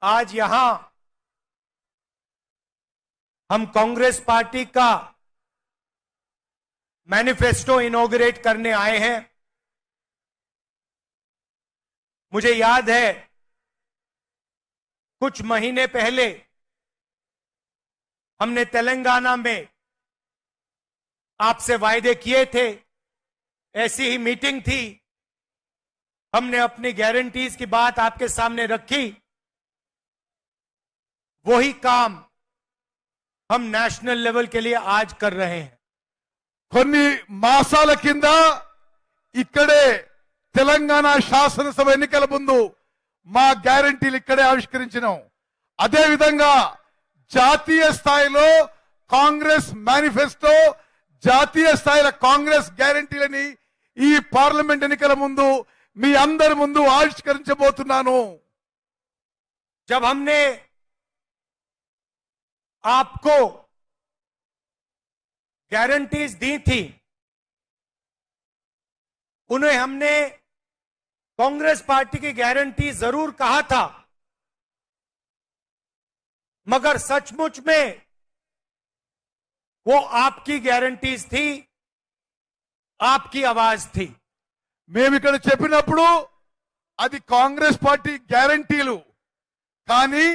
आज यहां हम कांग्रेस पार्टी का मैनिफेस्टो इनॉग्रेट करने आए हैं। मुझे याद है कुछ महीने पहले हमने तेलंगाना में आपसे वायदे किए थे, ऐसी ही मीटिंग थी, हमने अपनी गारंटीज की बात आपके सामने रखी। वही काम हम नेशनल लेवल के लिए आज कर रहे हैं। కొన్ని మాసాల కింద ఇక్కడే తెలంగాణ శాసనసభ ఎన్నికల ముందు మా గ్యారెంటీలు ఇక్కడే ఆవిష్కరించినాం। అదే విధంగా జాతీయ స్థాయిలో కాంగ్రెస్ మేనిఫెస్టో, జాతీయ స్థాయిలో కాంగ్రెస్ గ్యారెంటీలని ఈ పార్లమెంట్ ఎన్నికల ముందు మీ అందరి ముందు ఆవిష్కరించబోతున్నాను। जब हमने आपको गारंटीज दी थी, उन्हें हमने कांग्रेस पार्टी की गारंटी जरूर कहा था, मगर सचमुच में वो आपकी गारंटीज थी, आपकी आवाज थी। మేము ఇక్కడ చెప్పినప్పుడు అది కాంగ్రెస్ పార్టీ గ్యారెంటీలు, కానీ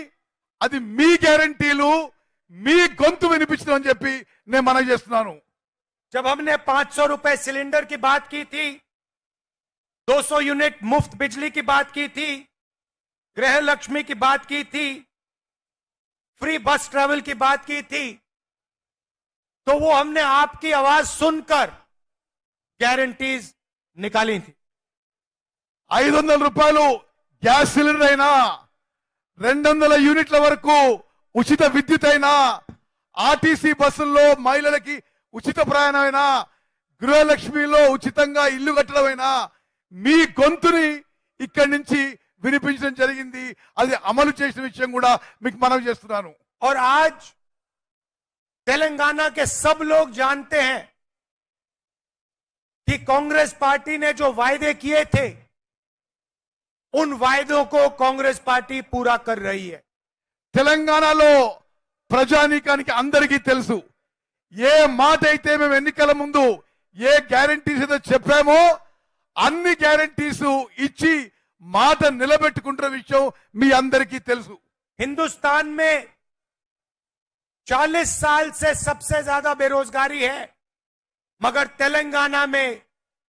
అది మీ గ్యారెంటీలు, మీ గొంతు వినిపించడం అని చెప్పి నేను మనవి చేస్తున్నాను। जब हमने 500 रुपए सिलेंडर की बात की थी, 200 यूनिट मुफ्त बिजली की बात की थी, गृह लक्ष्मी की बात की थी, फ्री बस ट्रैवल की बात की थी, तो वो हमने आपकी आवाज सुनकर गारंटीज निकाली थी। 500 రూపాయలు గ్యాస్ సిలిండర్ అయినా, 200 యూనిట్ల వరకు ఉచిత విద్యుత్ అయినా, ఆర్టీసీ బస్సుల్లో మహిళలకి ఉచిత ప్రయాణమైనా, గృహలక్ష్మిలో ఉచితంగా ఇల్లు కట్టడమైనా మీ గొంతుని ఇక్కడి నుంచి వినిపించడం జరిగింది। అది అమలు చేసిన విషయం కూడా మీకు మనవి చేస్తున్నాను। और आज तेलंगाना के सब लोग जानते हैं कि कांग्रेस पार्टी ने जो वायदे किए थे, उन वायदों को कांग्रेस पार्टी पूरा कर रही है। తెలంగాణలో ప్రజానీకానికి అందరికీ తెలుసు, ఏ మాట అయితే మేము ఎన్నికల ముందు ఏ గ్యారెంటీస్ అయితే చెప్పామో అన్ని గ్యారెంటీస్ ఇచ్చి మాట నిలబెట్టుకుంటున్న విషయం మీ అందరికీ తెలుసు। हिंदुस्तान में 40 साल से सबसे ज्यादा बेरोजगारी है, मगर तेलंगाना में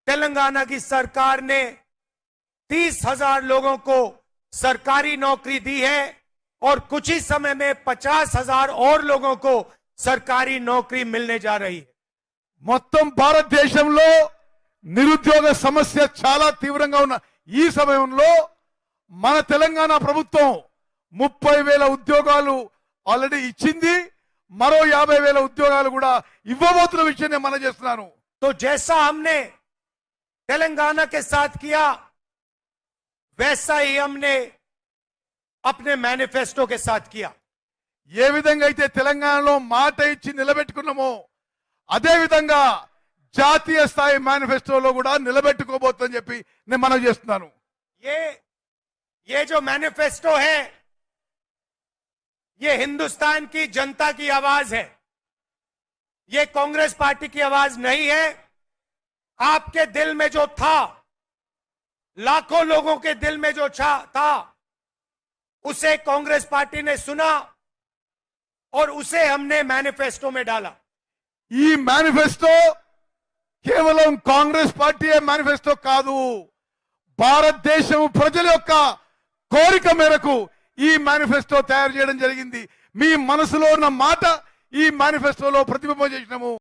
तेलंगाना की सरकार ने 30,000 लोगों को सरकारी नौकरी दी है और कुछ ही समय में 50,000 और लोगों को सरकारी नौकरी मिलने जा रही है। మొత్తం భారతదేశంలో నిరుద్యోగ సమస్య చాలా తీవ్రంగా ఉన్న ఈ సమయంలో మన తెలంగాణ ప్రభుత్వం 30,000 ఉద్యోగాలు ఆల్రెడీ ఇచ్చింది, మరో 50,000 ఉద్యోగాలు కూడా ఇవ్వబోతున్న విషయం నేను మనవి చేస్తున్నాను। तो जैसा हमने तेलंगाना के साथ किया, वैसा ही हमने अपने मैनिफेस्टो के साथ किया। ఏ విధంగా అయితే తెలంగాణలో మాట ఇచ్చి నిలబెట్టుకున్నామో అదే విధంగా జాతీయ స్థాయి మేనిఫెస్టోలో కూడా నిలబెట్టుకోబోతుందని చెప్పి నేను మనవి చేస్తున్నాను। ये जो मैनिफेस्टो है, ये हिंदुस्तान की जनता की आवाज है, ये कांग्रेस पार्टी की आवाज नहीं है। आपके दिल में जो था, लाखों लोगों के दिल में जो था, उसे कांग्रेस पार्टी ने सुना और उसे हमने मैनिफेस्टो में डाला। ఈ మేనిఫెస్టో కేవలం కాంగ్రెస్ పార్టీ మేనిఫెస్టో కాదు, భారతదేశం ప్రజల యొక్క కోరిక మేరకు ఈ మేనిఫెస్టో తయారు చేయడం జరిగింది। మీ మనసులో ఉన్న మాట ఈ మేనిఫెస్టోలో ప్రతిబింబం చేసినాము।